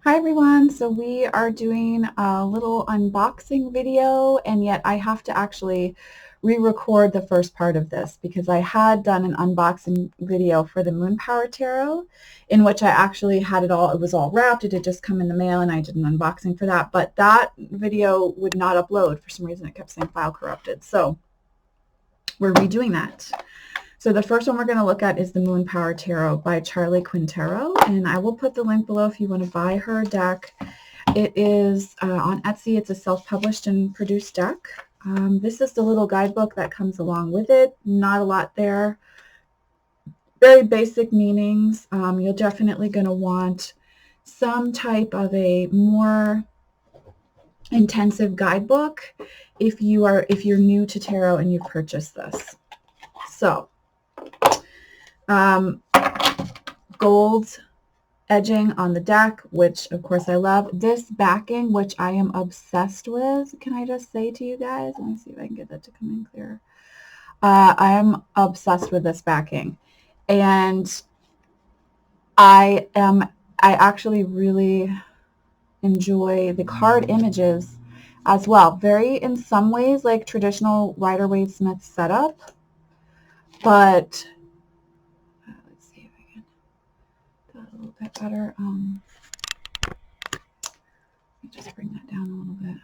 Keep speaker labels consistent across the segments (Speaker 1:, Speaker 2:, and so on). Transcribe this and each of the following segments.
Speaker 1: Hi everyone, so we are doing a little unboxing video, and yet I have to actually re-record the first part of this because I had done an unboxing video for the Moon Power Tarot in which I actually had it was all wrapped. It had just come in the mail and I did an unboxing for that, but that video would not upload. For some reason it kept saying file corrupted, so we're redoing that. So the first one we're going to look at is the Moon Power Tarot by Charlie Quintero, and I will put the link below if you want to buy her deck. It is on Etsy. It's a self-published and produced deck. This is the little guidebook that comes along with it. Not a lot there. Very basic meanings. You're definitely going to want some type of a more intensive guidebook if you're new to tarot and you've purchased this. So gold edging on the deck, which of course I love. This backing, which I am obsessed with. Can I just say to you guys, let me see if I can get that to come in clear. I am obsessed with this backing, and I actually really enjoy the card images as well. Very, in some ways, like traditional Rider-Waite-Smith setup, but let's see if I can do that a little bit better. Let me just bring that down a little bit.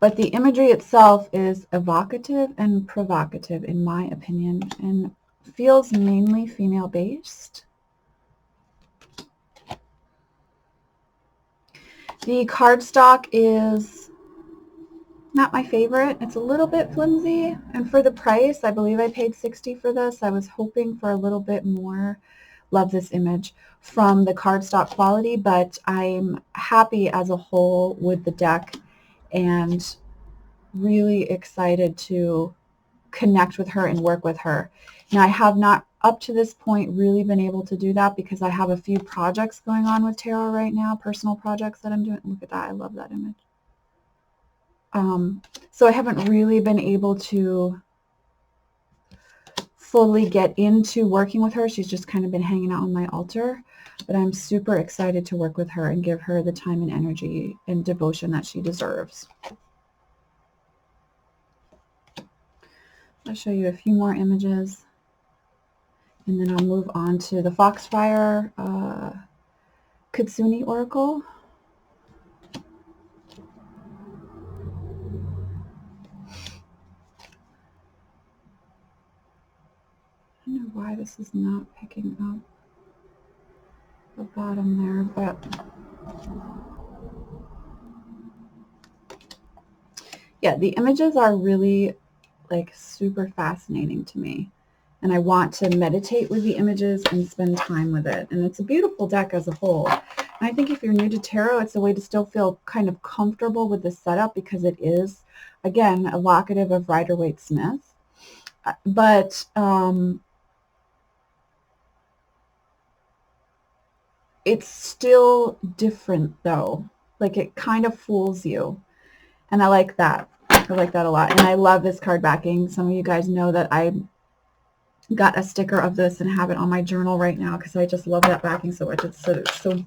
Speaker 1: But the imagery itself is evocative and provocative, in my opinion, and feels mainly female-based. The cardstock is not my favorite. It's a little bit flimsy, and for the price, I believe I paid $60 for this. I was hoping for a little bit more. Love this image from the cardstock quality, but I'm happy as a whole with the deck and really excited to connect with her and work with her. Now, I have not up to this point really been able to do that because I have a few projects going on with tarot right now, personal projects that I'm doing. Look at that. I love that image. So I haven't really been able to fully get into working with her. She's just kind of been hanging out on my altar, but I'm super excited to work with her and give her the time and energy and devotion that she deserves. I'll show you a few more images, and then I'll move on to the Foxfire Kitsune Oracle. I don't know why this is not picking up the bottom there, but yeah, the images are really like super fascinating to me, and I want to meditate with the images and spend time with it. And it's a beautiful deck as a whole. And I think if you're new to tarot, it's a way to still feel kind of comfortable with the setup because it is, again, evocative of Rider-Waite-Smith. But it's still different though. Like it kind of fools you. And I like that. I like that a lot. And I love this card backing. Some of you guys know that I got a sticker of this and have it on my journal right now because I just love that backing so much. It's so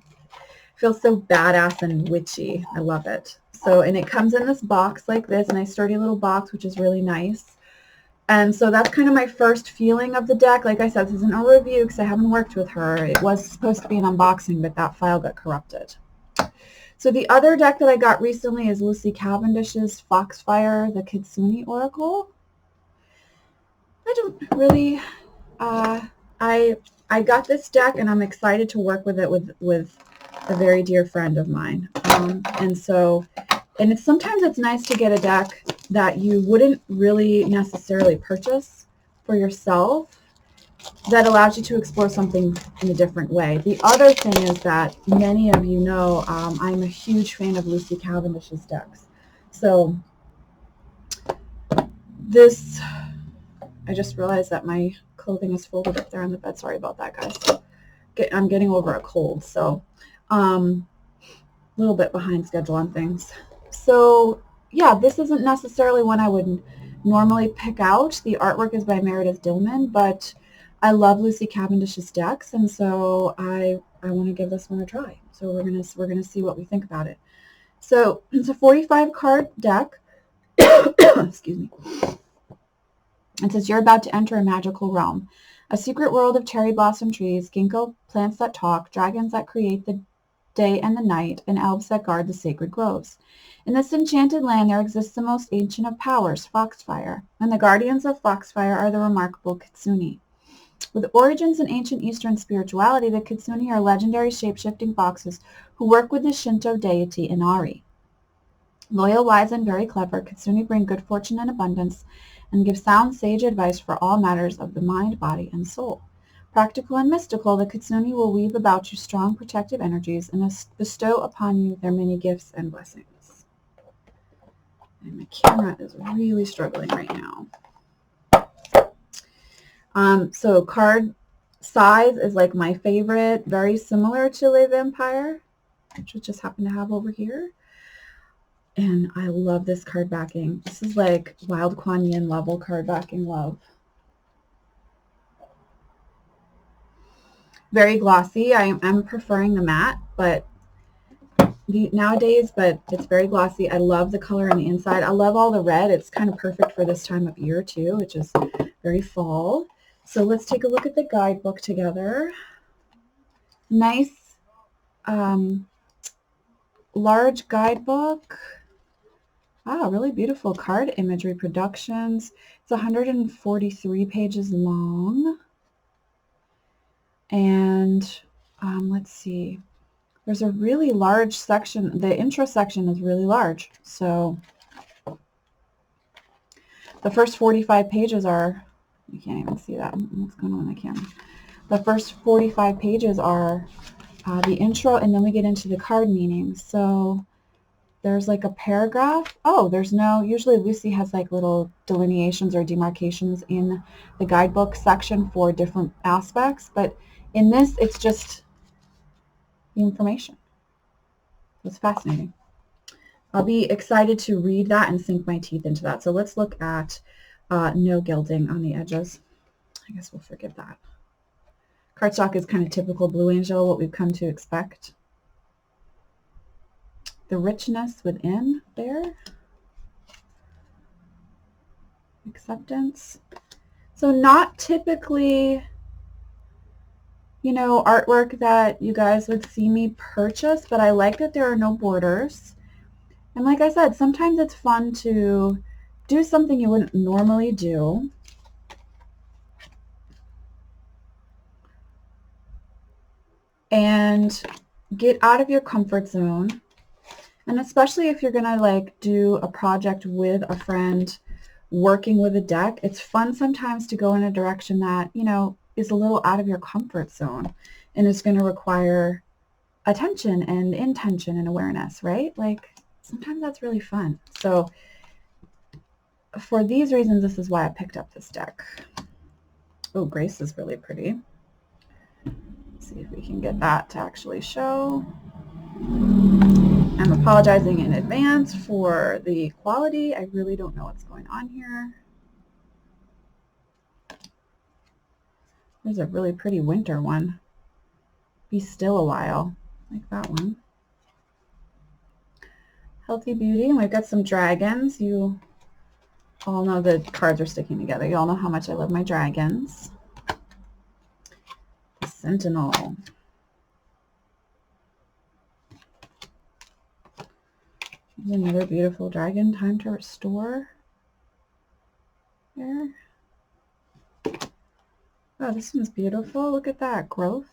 Speaker 1: feels so badass and witchy. I love it. So, and it comes in this box like this, a nice sturdy little box, which is really nice. And so that's kind of my first feeling of the deck. Like I said, this isn't a review because I haven't worked with her. It was supposed to be an unboxing, but that file got corrupted. So the other deck that I got recently is Lucy Cavendish's Foxfire the Kitsune Oracle. I don't really, I got this deck and I'm excited to work with it with a very dear friend of mine. And sometimes it's nice to get a deck that you wouldn't really necessarily purchase for yourself that allows you to explore something in a different way. The other thing is that many of you know I'm a huge fan of Lucy Cavendish's decks. So this, I just realized that my clothing is folded up there on the bed. Sorry about that, guys. I'm getting over a cold, so a little bit behind schedule on things. So yeah, this isn't necessarily one I would normally pick out. The artwork is by Meredith Dillman, but I love Lucy Cavendish's decks, and so I want to give this one a try. So we're gonna see what we think about it. So it's a 45 card deck. Excuse me. It says you're about to enter a magical realm, a secret world of cherry blossom trees, ginkgo plants that talk, dragons that create the day and the night, and elves that guard the sacred groves. In this enchanted land there exists the most ancient of powers, Foxfire, and the guardians of Foxfire are the remarkable Kitsune. With origins in ancient Eastern spirituality, the Kitsune are legendary shape-shifting foxes who work with the Shinto deity Inari. Loyal, wise, and very clever, Kitsune bring good fortune and abundance and give sound, sage advice for all matters of the mind, body, and soul. Practical and mystical, the Kitsune will weave about you strong protective energies and bestow upon you their many gifts and blessings. And my camera is really struggling right now. So card size is like my favorite, very similar to Le Vampire, which I just happen to have over here. And I love this card backing. This is like Wild Kuan Yin level card backing love. Very glossy. I'm preferring the matte, but nowadays, but it's very glossy. I love the color on the inside. I love all the red. It's kind of perfect for this time of year too, which is very fall. So let's take a look at the guidebook together. Nice, large guidebook. Ah, really beautiful card image reproductions. It's 143 pages long. And let's see. There's a really large section. The intro section is really large. So the first 45 pages are, you can't even see that. What's going on the camera? The first 45 pages are the intro, and then we get into the card meanings. So there's like a paragraph. Oh, there's no, usually Lucy has like little delineations or demarcations in the guidebook section for different aspects, but in this it's just the information. It's fascinating. I'll be excited to read that and sink my teeth into that. So let's look at no gilding on the edges. I guess we'll forgive that. Cardstock is kind of typical Blue Angel, what we've come to expect. The richness within there. Acceptance. So not typically, you know, artwork that you guys would see me purchase, but I like that there are no borders. And like I said, sometimes it's fun to do something you wouldn't normally do. And get out of your comfort zone. And especially if you're going to like do a project with a friend working with a deck, it's fun sometimes to go in a direction that, you know, is a little out of your comfort zone and is going to require attention and intention and awareness, right? Like sometimes that's really fun. So for these reasons, this is why I picked up this deck. Oh, Grace is really pretty. Let's see if we can get that to actually show. I'm apologizing in advance for the quality. I really don't know what's going on here. There's a really pretty winter one. Be still a while, like that one. Healthy Beauty, and we've got some dragons. You all know the cards are sticking together. You all know how much I love my dragons. The Sentinel. Here's another beautiful dragon. Time to restore. There. Oh, this one's beautiful. Look at that growth.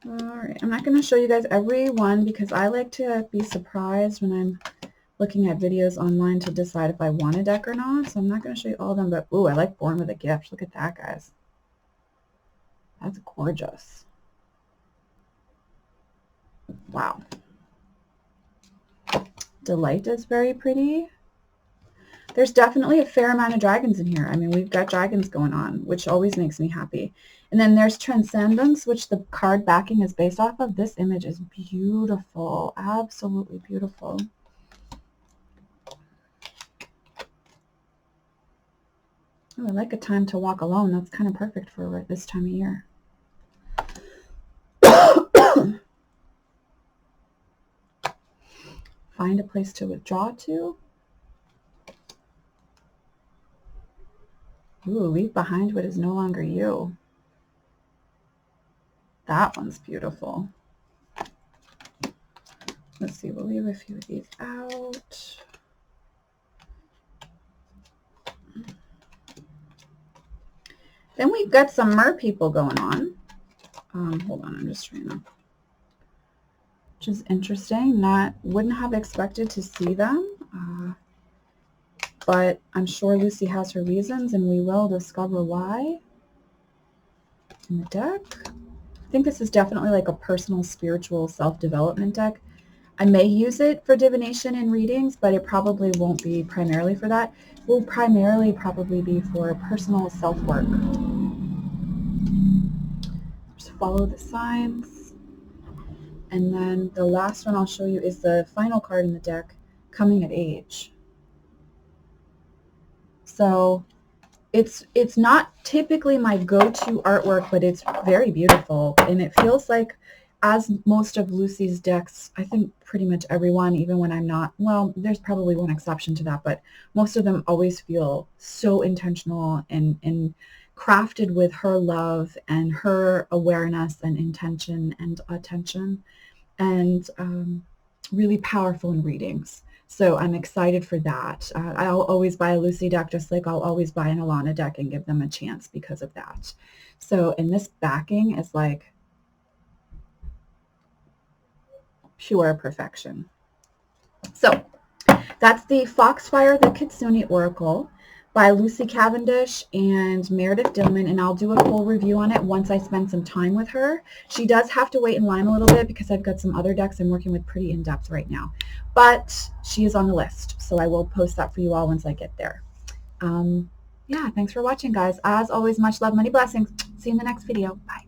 Speaker 1: Alright, I'm not going to show you guys every one because I like to be surprised when I'm looking at videos online to decide if I want a deck or not. So I'm not going to show you all of them, but ooh, I like Born with a Gift. Look at that, guys. That's gorgeous. Wow. Delight is very pretty. There's definitely a fair amount of dragons in here. I mean, we've got dragons going on, which always makes me happy. And then there's Transcendence, which the card backing is based off of. This image is beautiful, absolutely beautiful. Oh, I like a time to walk alone. That's kind of perfect for this time of year. Find a place to withdraw to. Ooh, leave behind what is no longer you. That one's beautiful. Let's see, we'll leave a few of these out. Then we've got some mer people going on. Hold on, I'm just trying to, which is interesting. Wouldn't have expected to see them, but I'm sure Lucy has her reasons, and we will discover why in the deck. I think this is definitely like a personal, spiritual, self-development deck. I may use it for divination and readings, but it probably won't be primarily for that. It will primarily probably be for personal self-work. Just follow the signs. And then the last one I'll show you is the final card in the deck, Coming of Age. So it's not typically my go-to artwork, but it's very beautiful, and it feels like, as most of Lucy's decks, I think pretty much everyone, even when I'm not, well, there's probably one exception to that, but most of them always feel so intentional and crafted with her love and her awareness and intention and attention, and really powerful in readings. So I'm excited for that. I'll always buy a Lucy deck, just like I'll always buy an Alana deck and give them a chance because of that. So, and this backing is like pure perfection. So that's the Foxfire the Kitsune Oracle by Lucy Cavendish and Meredith Dillman, and I'll do a full review on it once I spend some time with her. She does have to wait in line a little bit because I've got some other decks I'm working with pretty in-depth right now, but she is on the list, so I will post that for you all once I get there. Yeah, thanks for watching, guys. As always, much love, many blessings. See you in the next video. Bye.